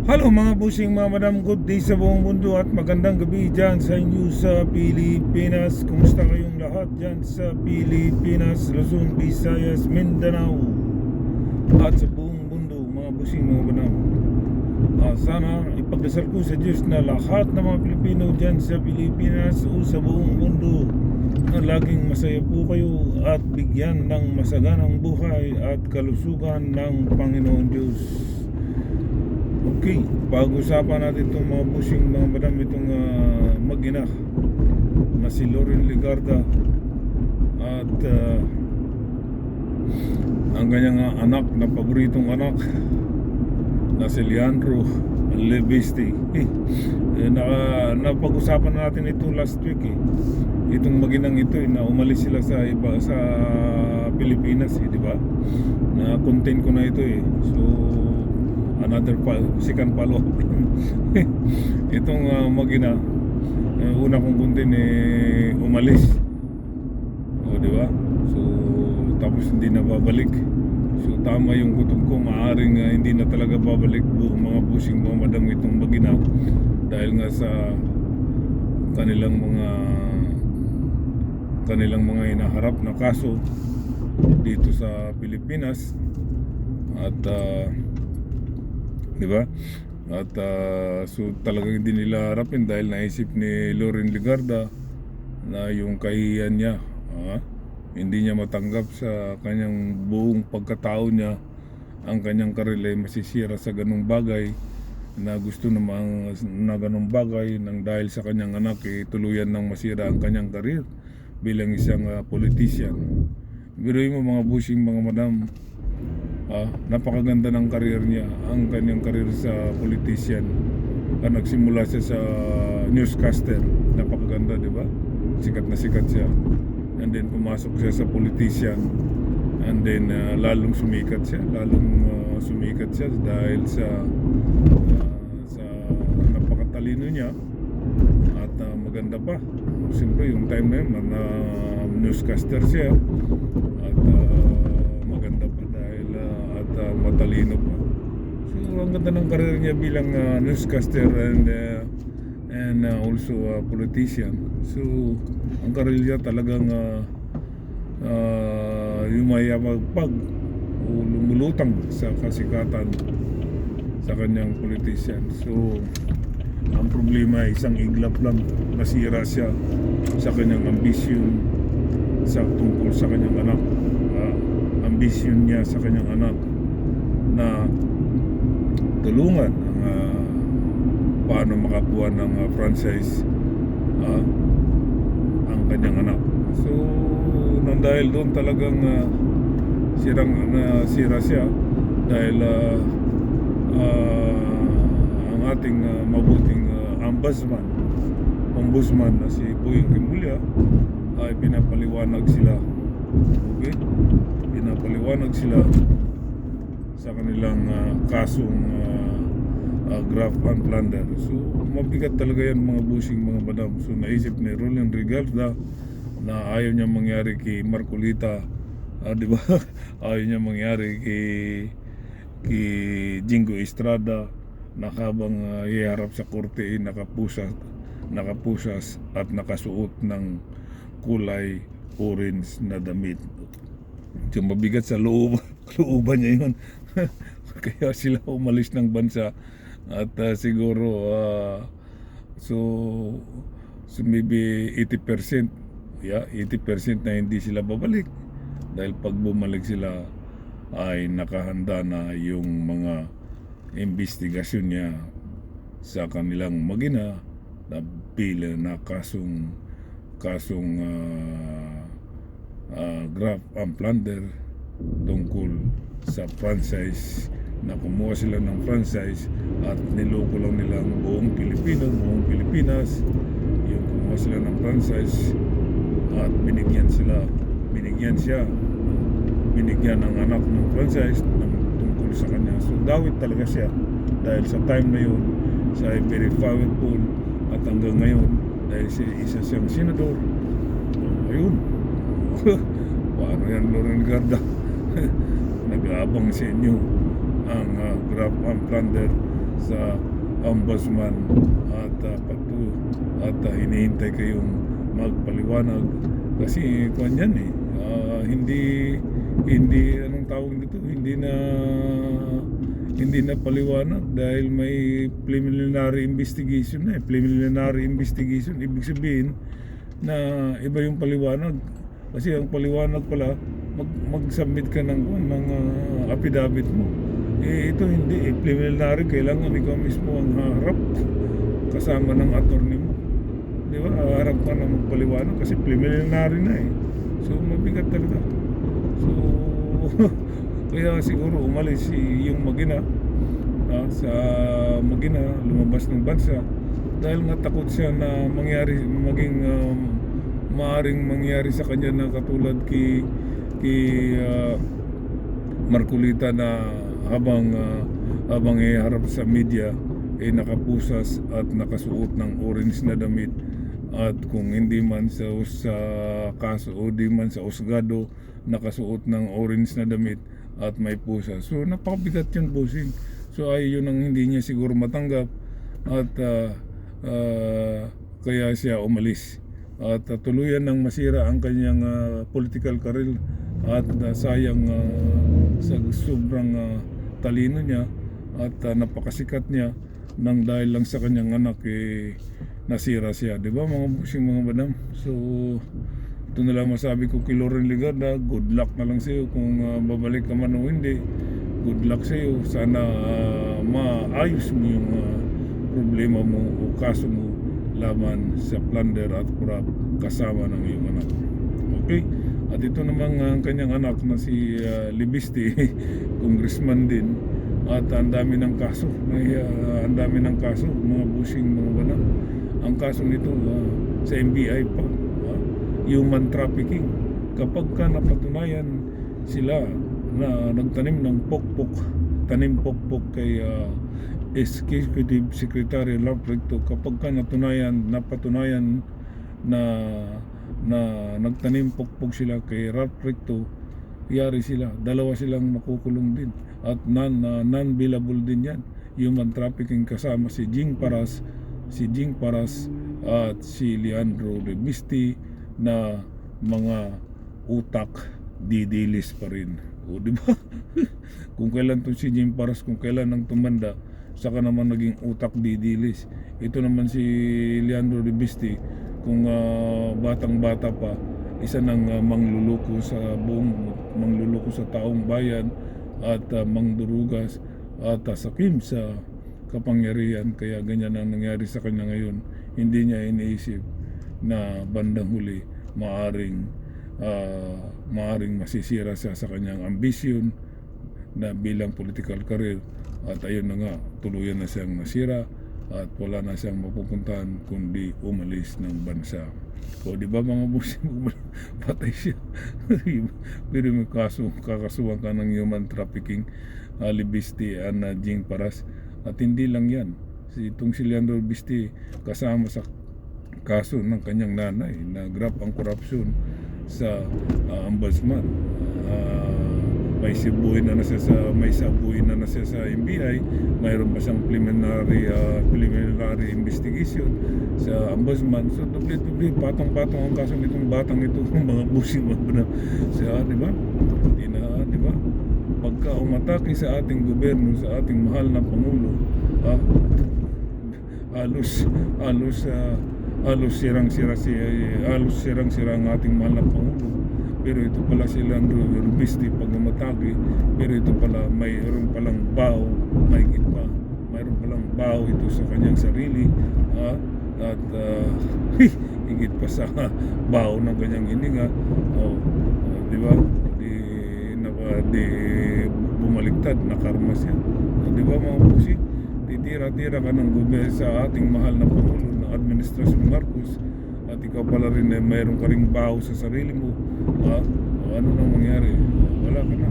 Hello mga busing, mga madam, good day sa buong mundo at magandang gabi dyan sa inyo sa Pilipinas. Kumusta kayong lahat dyan sa Pilipinas, Luzon, Visayas, Mindanao at sa buong mundo mga busing, mga madam. Sana ipagdasal ko sa Diyos na lahat ng mga Pilipino dyan sa Pilipinas o sa buong mundo na laging masaya po kayo at bigyan ng masaganang buhay at kalusugan ng Panginoon Diyos. Okay, pag-usapan natin itong mga busing, mga madam, itong mag-ina na si Loren Legarda at ang kanyang anak na paboritong anak na si Leandro Leviste. Napag-usapan natin ito last week itong mag-inang ito na umalis sila sa iba sa Pilipinas di ba? Na content ko na ito so another second follow-up itong mag-ina una kong content umalis di ba? So tapos hindi na babalik. So tama yung kutob ko, maaring hindi na talaga babalik mga busing, mga madam, itong mag-ina dahil nga sa kanilang mga hinaharap na kaso dito sa Pilipinas at di ba? At so talagang hindi nila harapin dahil naisip ni Loren Legarda na yung kahihiyan niya, hindi niya matanggap sa kanyang buong pagkatao niya ang kanyang karir ay masisira sa ganung bagay na gusto namang na ganung bagay nang dahil sa kanyang anak tuluyan nang masira ang kanyang karir bilang isang politician. Biruin mo mga busing, mga madam, napakaganda ng karir niya, ang kanyang karir sa politician. Nagsimula siya sa newscaster, napakaganda, di ba? Sikat na sikat siya. And then pumasok siya sa politician. And then lalong sumikat siya dahil sa napakatalino niya at maganda pa. Siyempre yung time na yun newscaster siya at maganda pa dahil at matalino pa. So ang ganda ng karir niya bilang newscaster and also politician. So ang karir niya talagang yumayabag o lumulutang sa kasikatan sa kanyang politician. So ang problema ay isang iglap lang, nasira siya sa kanyang ambisyon tungkol sa kanyang anak. Ambisyon niya sa kanyang anak na tulungan paano makakuha ng franchise ang kanyang anak. So nang dahil doon talagang sira siya dahil ang ating mabuting ombudsman na si Boyeng Rimulya ay pinapaliwanag sila sa kanilang kasong graft and plunder. So mabigat talaga yan mga busing, mga madam. So naisip ni Loren Legarda na ayaw niya mangyari kay Marcolita, di ba? Ayaw niya mangyari kay Jingo Estrada na habang iharap sa korte nakapusas at nakasuot ng kulay orange na damit. So mabigat sa looban niya yun. Kaya sila umalis ng bansa at siguro so maybe 80% na hindi sila babalik dahil pag bumalik sila ay nakahanda na yung mga investigasyon niya sa kanilang mag-ina na pila na kasong graft and plunder tungkol sa franchise na kumuha sila ng franchise at niloko lang nila ang buong Pilipinas yung kumuha sila ng franchise at binigyan ang anak ng franchise tungkol sa kanya. So dawit talaga siya dahil sa time na yun siya ay very powerful at hanggang ngayon dahil isa siyang senador. Ayun. Paano yan, Loren Legarda? Nag-aabang sa inyo ang graft and plunder sa ombudsman at hinihintay kayong magpaliwanag kasi kung yan hindi anong tawag dito, hindi na paliwanag dahil may preliminary investigation preliminary investigation. Ibig sabihin na iba yung paliwanag kasi ang paliwanag pala mag-submit ka ng affidavit mo. Ito hindi preliminary, kailangan ikaw mismo ang harap kasama ng attorney mo, di ba? Harap ka na magpaliwanag kasi preliminary na so mabigat talaga. So kaya siguro umalis yung Magina sa Magina, lumabas ng bansa dahil nga takot siya na maaring mangyari sa kanya na katulad kay Marcolita na habang iharap sa media nakapusas at nakasuot ng orange na damit, at kung hindi man sa kaso o di man sa usgado nakasuot ng orange na damit at may pusa. So napakabigat yun, bossing. So yun ang hindi niya siguro matanggap at kaya siya umalis at tuluyan ng masira ang kanyang political career at sayang sa sobrang talino niya at napakasikat niya nang dahil lang sa kanyang anak nasira siya, di ba mga busing, mga madam? So ito na lang masabi ko kay Loren Legarda, good luck na lang sa iyo kung babalik ka man o hindi. Good luck sa iyo, sana maayos mo yung problema mo o kaso mo laban sa plunder at corrupt kasama ng iyong anak. Okay? At ito namang ang kanyang anak na si Libiste, congressman din, at ang dami ng kaso, mga busing, mga bana. Ang kaso nito sa NBI pa, human trafficking. Kapag ka napatunayan sila na nagtanim ng tanim pokpok kay Executive Secretary Ralph Recto, kapag ka napatunayan na nagtanim pokpok sila kay Ralph Recto, yari sila, dalawa silang makukulong din at non-billable din yan. Human trafficking kasama si Jing Paras at si Leandro Libiste na mga utak didilis pa rin. O di ba? Kung kailan to si Jing Paras, kung kailan nang tumanda, saka naman naging utak didilis. Ito naman si Leandro Libiste, kung batang-bata pa, isa ng mangluluko sa taong bayan at mangdurugas at sakim sa kapangyarihan. Kaya ganyan ang nangyari sa kanya ngayon. Hindi niya iniisip na bandang huli maaring masisira siya sa kanyang ambisyon na bilang political career, at ayun na nga, tuluyan na siyang nasira at wala na siyang mapupuntahan kundi umalis ng bansa. O di ba mga busi, patay siya. Pero may kakasuhan ka ng human trafficking, Libiste and Jing Paras. At hindi lang yan, itong si Leandro Libiste kasama sa kaso ng kanyang nanay na grabe ang korupsyon sa ombudsman. May sabuhin na siya sa NBI, mayroon pa siyang preliminary investigation sa ombudsman. So doble patong-patong ang kaso nitong batang ito, mga busing mga siya, di ba? Di ba? Pagka umatake sa ating gobyerno, sa ating mahal na pangulo, halos sirang-sira ang ating mahal na pangulo. Pero ito pala si Leandro Libiste pag umatake, pero ito pala mayroon palang baho, mayroon palang baho ito sa kanyang sarili, at higit pa sa baho ng kanyang hininga. Di ba? Di bumaliktad, nakarma siya. Di ba mga pusi? Titira-tira ka ng gobyerno sa ating mahal na pangulo ng administrasyon Marcos, at ikaw pala rin mayroon ka ring baho sa sarili mo. Ano nang mangyari? Wala ka na.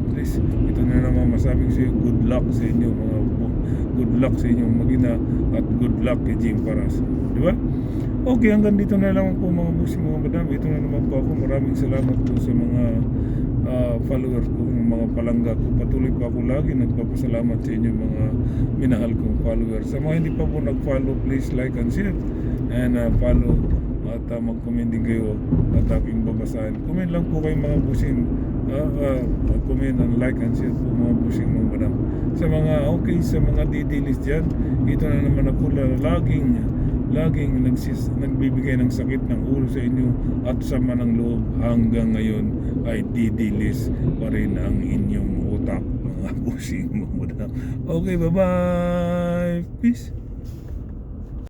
At least ito na naman masabi ko sa iyo, good luck sa inyo good luck sa inyong Magina at good luck kay Jing Paras. Di ba? Okay, hanggang dito na lang po mga busing, mga madam. Ito na naman po ako. Maraming salamat po sa mga followers ko, mga palangga ko. Patuloy pa ako lagi nagpapasalamat sa inyo mga minahal kong followers. Sa mga hindi pa po nag-follow, please like and share and follow at mag-comment din kayo at aking babasahin. Comment lang po kayo mga busing, comment and like and share po mga busing mga madam. Sa mga sa mga didilis dyan, ito na naman ako laging nagbibigay ng sakit ng ulo sa inyo at sama ng loob hanggang ngayon ay didilis pa rin ang inyong utak mga busing mga madam. Okay, bye bye, peace.